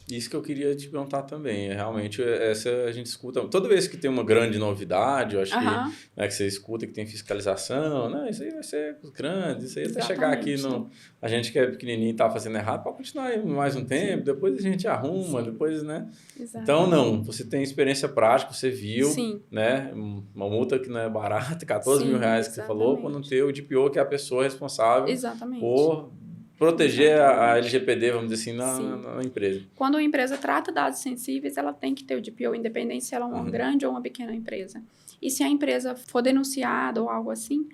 Isso que eu queria te perguntar também. Realmente, essa a gente escuta. Toda vez que tem uma grande novidade, eu acho que, né, que você escuta que tem fiscalização, né? Isso aí vai ser grande, isso aí até chegar aqui no. A gente que é pequenininho e está fazendo errado, pode continuar aí mais um tempo, depois a gente arruma, depois, né? Exatamente. Então, não, você tem experiência prática, você viu, né? Uma multa que não é barata, 14 mil reais que você falou, para não ter o DPO, que é a pessoa responsável por proteger a LGPD, vamos dizer assim, na empresa. Quando uma empresa trata dados sensíveis, ela tem que ter o DPO, independente se ela é uma grande ou uma pequena empresa. E se a empresa for denunciada ou algo assim,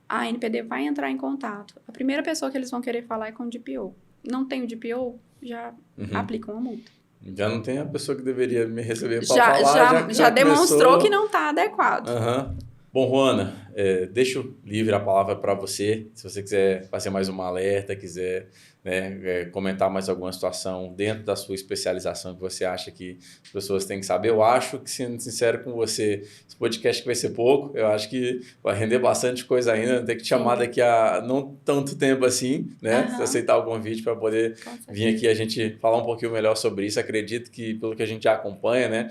a NPD vai entrar em contato. A primeira pessoa que eles vão querer falar é com o DPO. Não tem o DPO, já aplicam uma multa. Já não tem a pessoa que deveria me receber para falar. Já demonstrou que não está adequado. Bom, Ruana, deixo livre a palavra para você. Se você quiser fazer mais uma alerta, quiser, né, comentar mais alguma situação dentro da sua especialização que você acha que as pessoas têm que saber. Eu acho que, sendo sincero com você, esse podcast vai ser pouco. Eu acho que vai render bastante coisa ainda. Tem que te chamar daqui a não tanto tempo assim, né? Se aceitar o convite para poder vir aqui a gente falar um pouquinho melhor sobre isso. Acredito que, pelo que a gente já acompanha, né?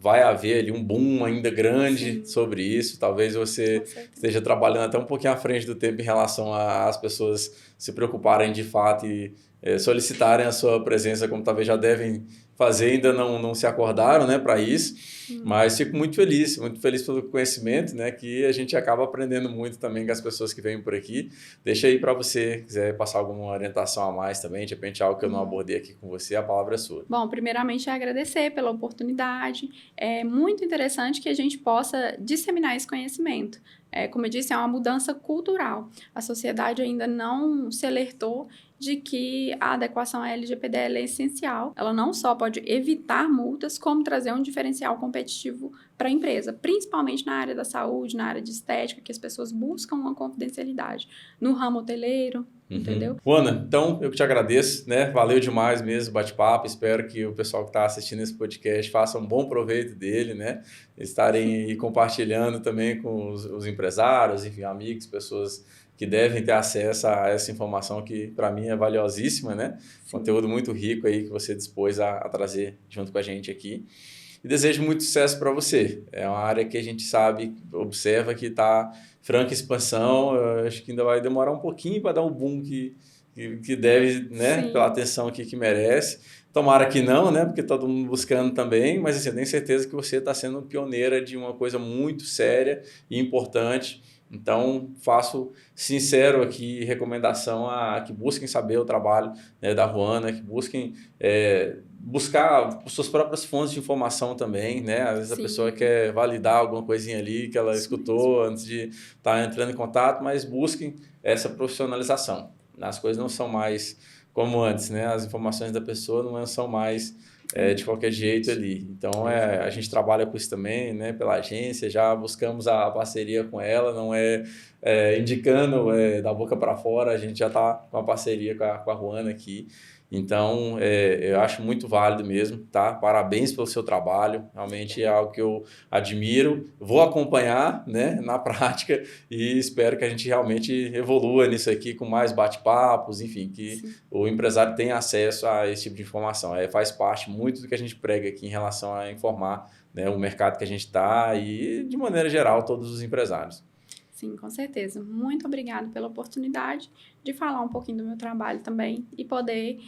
Vai haver ali um boom ainda grande sobre isso. Talvez você esteja trabalhando até um pouquinho à frente do tempo em relação às pessoas se preocuparem de fato e solicitarem a sua presença, como talvez já devem fazer, ainda não se acordaram, né, para isso. Mas fico muito feliz pelo conhecimento, né, que a gente acaba aprendendo muito também com as pessoas que vêm por aqui. Deixa aí para você, quiser passar alguma orientação a mais também, de repente algo que eu não abordei aqui com você, a palavra é sua. Bom, primeiramente agradecer pela oportunidade. É muito interessante que a gente possa disseminar esse conhecimento. Como eu disse, é uma mudança cultural. A sociedade ainda não se alertou de que a adequação à LGPD é essencial. Ela não só pode evitar multas, como trazer um diferencial competitivo para a empresa, principalmente na área da saúde, na área de estética, que as pessoas buscam uma confidencialidade. No ramo hoteleiro, entendeu? Ruana, então eu que te agradeço, né? Valeu demais mesmo o bate-papo. Espero que o pessoal que está assistindo esse podcast faça um bom proveito dele, né? Estarem aí compartilhando também com os empresários, enfim, amigos, pessoas que devem ter acesso a essa informação que para mim é valiosíssima, né? Conteúdo muito rico aí que você dispôs a trazer junto com a gente aqui. E desejo muito sucesso para você. É uma área que a gente sabe, observa que está franca expansão. Eu acho que ainda vai demorar um pouquinho para dar um boom que deve, né? Pela atenção que merece. Tomara que não, né? Porque todo mundo buscando também, mas assim, eu tenho certeza que você está sendo pioneira de uma coisa muito séria e importante. Então, faço sincero aqui recomendação a que busquem saber o trabalho, né, da Ruana, que busquem buscar suas próprias fontes de informação também, né? Às vezes a pessoa quer validar alguma coisinha ali que ela escutou antes de estar entrando em contato, mas busquem essa profissionalização. As coisas não são mais como antes, né? As informações da pessoa não são mais de qualquer jeito ali. Então, a gente trabalha com isso também, né? Pela agência, já buscamos a parceria com ela, não indicando da boca para fora, a gente já está com a parceria com a Ruana aqui. Então, eu acho muito válido mesmo, tá? Parabéns pelo seu trabalho, realmente é algo que eu admiro, vou acompanhar, né, na prática e espero que a gente realmente evolua nisso aqui com mais bate-papos, enfim, que o empresário tenha acesso a esse tipo de informação. Faz parte muito do que a gente prega aqui em relação a informar, né, o mercado que a gente está e, de maneira geral, todos os empresários. Sim, com certeza. Muito obrigada pela oportunidade de falar um pouquinho do meu trabalho também e poder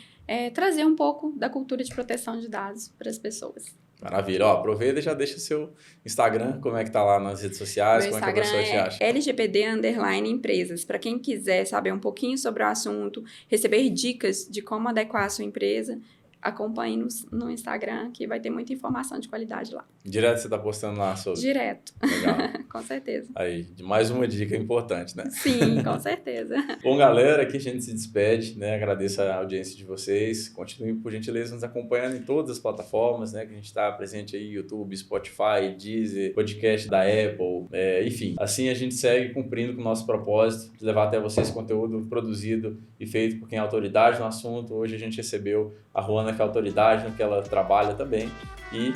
trazer um pouco da cultura de proteção de dados para as pessoas. Maravilha. Aproveita e já deixa o seu Instagram, como é que tá lá nas redes sociais, como é que a pessoa te acha? LGPD_empresas. Para quem quiser saber um pouquinho sobre o assunto, receber dicas de como adequar a sua empresa, acompanhe no Instagram, que vai ter muita informação de qualidade lá. Direto você está postando lá sobre? Direto. Legal. Com certeza. Aí, mais uma dica importante, né? Sim, com certeza. Bom, galera, aqui a gente se despede, né? Agradeço a audiência de vocês. Continuem, por gentileza, nos acompanhando em todas as plataformas, né? Que a gente está presente aí, YouTube, Spotify, Deezer, podcast da Apple, enfim. Assim a gente segue cumprindo com o nosso propósito de levar até vocês conteúdo produzido e feito por quem é autoridade no assunto. Hoje a gente recebeu a Ruana, que é autoridade no que ela trabalha também. E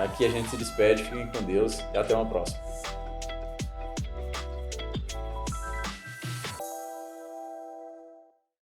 aqui a gente se despede, fiquem com Deus e até uma próxima.